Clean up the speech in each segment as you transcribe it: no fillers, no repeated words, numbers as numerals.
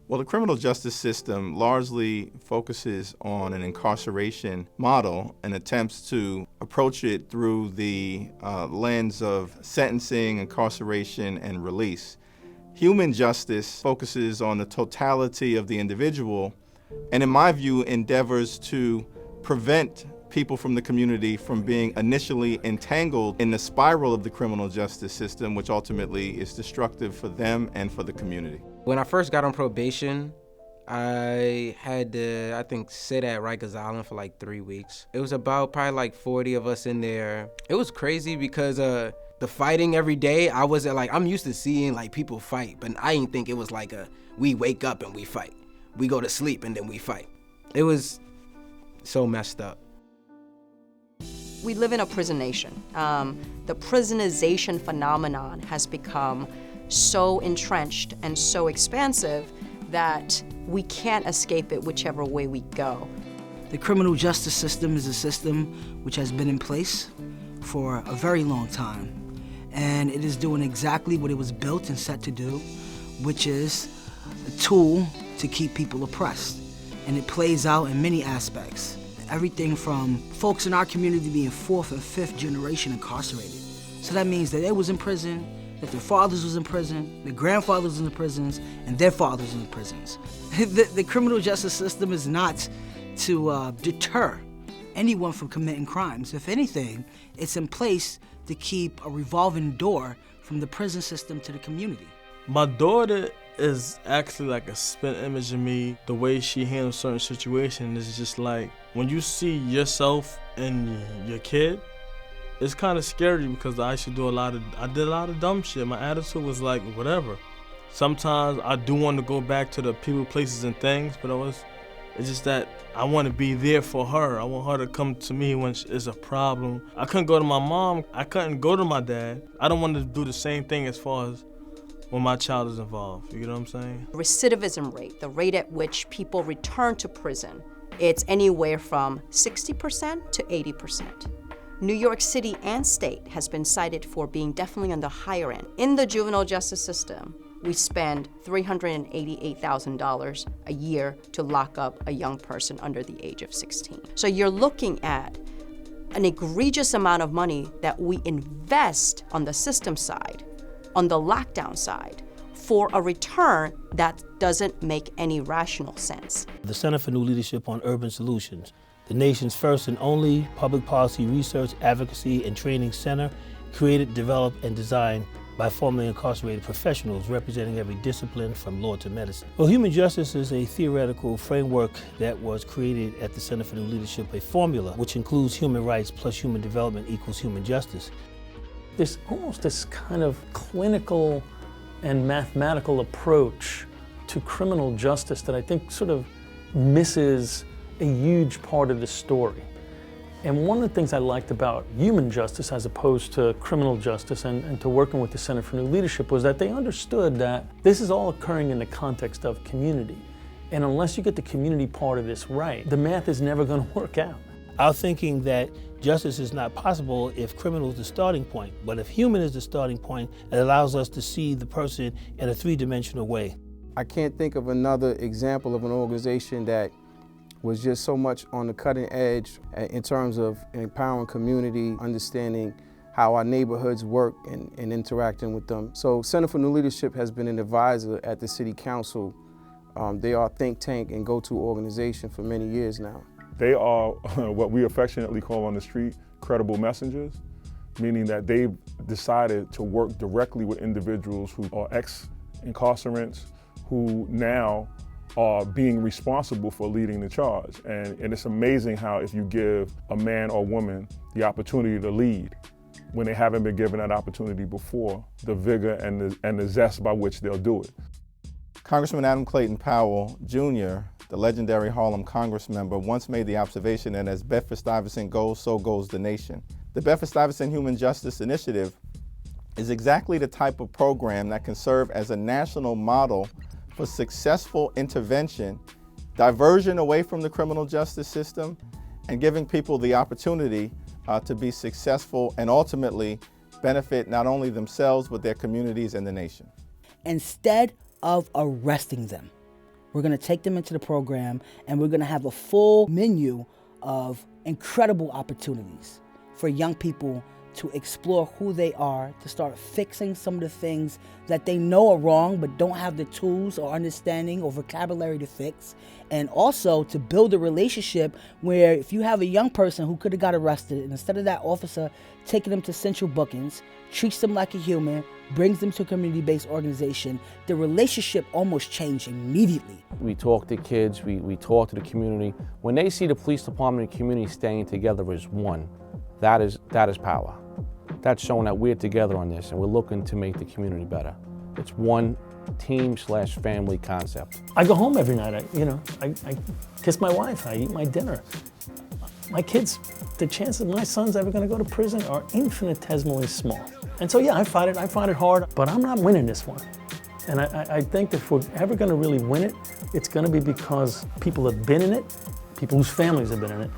Well, the criminal justice system largely focuses on an incarceration model and attempts to approach it through the lens of sentencing, incarceration, and release. Human justice focuses on the totality of the individual and, in my view, endeavors to prevent people from the community from being initially entangled in the spiral of the criminal justice system, which ultimately is destructive for them and for the community. When I first got on probation, I had to, sit at Rikers Island for like 3 weeks. It was about probably like 40 of us in there. It was crazy because the fighting every day, I'm used to seeing like people fight, but I didn't think it was like we wake up and we fight. We go to sleep and then we fight. It was so messed up. We live in a prison nation. The prisonization phenomenon has become so entrenched and so expansive that we can't escape it whichever way we go. The criminal justice system is a system which has been in place for a very long time, and it is doing exactly what it was built and set to do, which is a tool to keep people oppressed. And it plays out in many aspects. Everything from folks in our community being 4th and 5th generation incarcerated. So that means that they was in prison, that their fathers was in prison, their grandfathers was in the prisons, and their fathers in the prisons. The criminal justice system is not to deter anyone from committing crimes. If anything, it's in place to keep a revolving door from the prison system to the community. My daughter is actually like a spin image of me. The way she handles certain situations is just like, when you see yourself and your kid, it's kind of scary because I did a lot of dumb shit. My attitude was like, whatever. Sometimes I do want to go back to the people, places, and things, but it's just that I want to be there for her. I want her to come to me when it's a problem. I couldn't go to my mom. I couldn't go to my dad. I don't want to do the same thing as far as when my child is involved. You know what I'm saying? Recidivism rate, the rate at which people return to prison, it's anywhere from 60% to 80%. New York City and state has been cited for being definitely on the higher end. In the juvenile justice system, we spend $388,000 a year to lock up a young person under the age of 16. So you're looking at an egregious amount of money that we invest on the system side, on the lockdown side, for a return that doesn't make any rational sense. The Center for New Leadership on Urban Solutions, the nation's first and only public policy research, advocacy, and training center, created, developed, and designed by formerly incarcerated professionals representing every discipline from law to medicine. Well, human justice is a theoretical framework that was created at the Center for New Leadership, a formula which includes human rights plus human development equals human justice. There's almost this kind of clinical and mathematical approach to criminal justice that I think sort of misses a huge part of the story. And one of the things I liked about human justice as opposed to criminal justice and to working with the Center for New Leadership was that they understood that this is all occurring in the context of community. And unless you get the community part of this right, the math is never going to work out. Our thinking that justice is not possible if criminal is the starting point, but if human is the starting point, it allows us to see the person in a three-dimensional way. I can't think of another example of an organization that was just so much on the cutting edge in terms of empowering community, understanding how our neighborhoods work and interacting with them. So Center for New Leadership has been an advisor at the City Council. They are a think tank and go-to organization for many years now. They are what we affectionately call on the street credible messengers, meaning that they've decided to work directly with individuals who are ex-incarcerants who now are being responsible for leading the charge. And it's amazing how if you give a man or woman the opportunity to lead, when they haven't been given that opportunity before, the vigor and the zest by which they'll do it. Congressman Adam Clayton Powell, Jr., the legendary Harlem Congress member, once made the observation that as Bedford-Stuyvesant goes, so goes the nation. The Bedford-Stuyvesant Human Justice Initiative is exactly the type of program that can serve as a national model for successful intervention, diversion away from the criminal justice system, and giving people the opportunity to be successful and ultimately benefit not only themselves, but their communities and the nation. Instead of arresting them, We're gonna take them into the program, and we're gonna have a full menu of incredible opportunities for young people to explore who they are, to start fixing some of the things that they know are wrong but don't have the tools or understanding or vocabulary to fix. And also to build a relationship where if you have a young person who could have got arrested, and instead of that officer taking them to central bookings, treats them like a human, brings them to a community-based organization, the relationship almost changed immediately. We talk to kids, we talk to the community. When they see the police department and community staying together as one, that is power. That's showing that we're together on this and we're looking to make the community better. It's one team/family concept. I go home every night, I kiss my wife, I eat my dinner. My kids, the chances my son's ever gonna go to prison are infinitesimally small. And so yeah, I fight it hard, but I'm not winning this one. And I think if we're ever gonna really win it, it's gonna be because people have been in it, people whose families have been in it.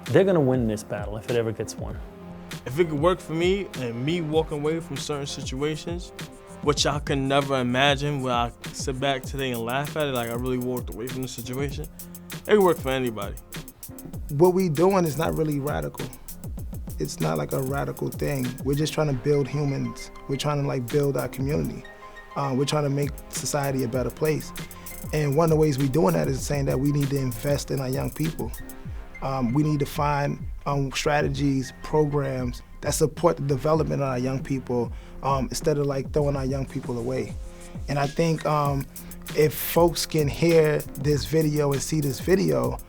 They're gonna win this battle if it ever gets won. If it could work for me and me walking away from certain situations, which I could never imagine, where I sit back today and laugh at it, like I really walked away from the situation, it could work for anybody. What we doing is not really radical. It's not like a radical thing. We're just trying to build humans. We're trying to build our community. We're trying to make society a better place. And one of the ways we're doing that is saying that we need to invest in our young people. We need to find strategies, programs that support the development of our young people instead of throwing our young people away. And I think if folks can hear this video and see this video,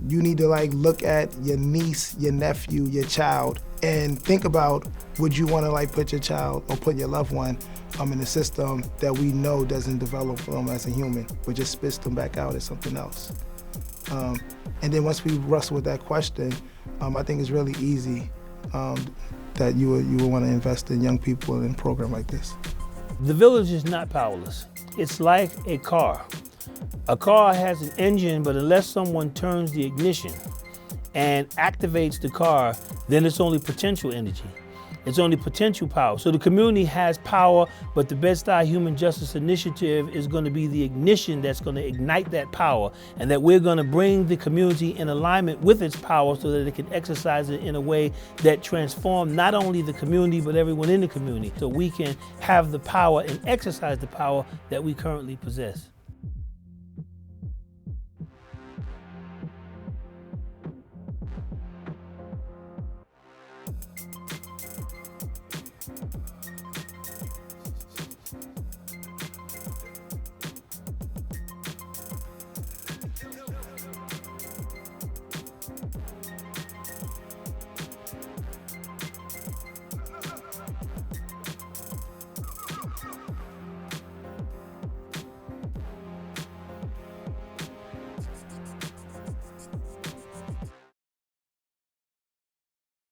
you need to look at your niece, your nephew, your child, and think about, would you want to put your child or put your loved one in a system that we know doesn't develop them as a human, but just spits them back out as something else. And then once we wrestle with that question, I think it's really easy that you would want to invest in young people in a program like this. The village is not powerless. It's like a car. A car has an engine, but unless someone turns the ignition and activates the car, then it's only potential energy. It's only potential power. So the community has power, but the Bed-Stuy Human Justice Initiative is going to be the ignition that's going to ignite that power, and that we're going to bring the community in alignment with its power so that it can exercise it in a way that transforms not only the community, but everyone in the community, so we can have the power and exercise the power that we currently possess.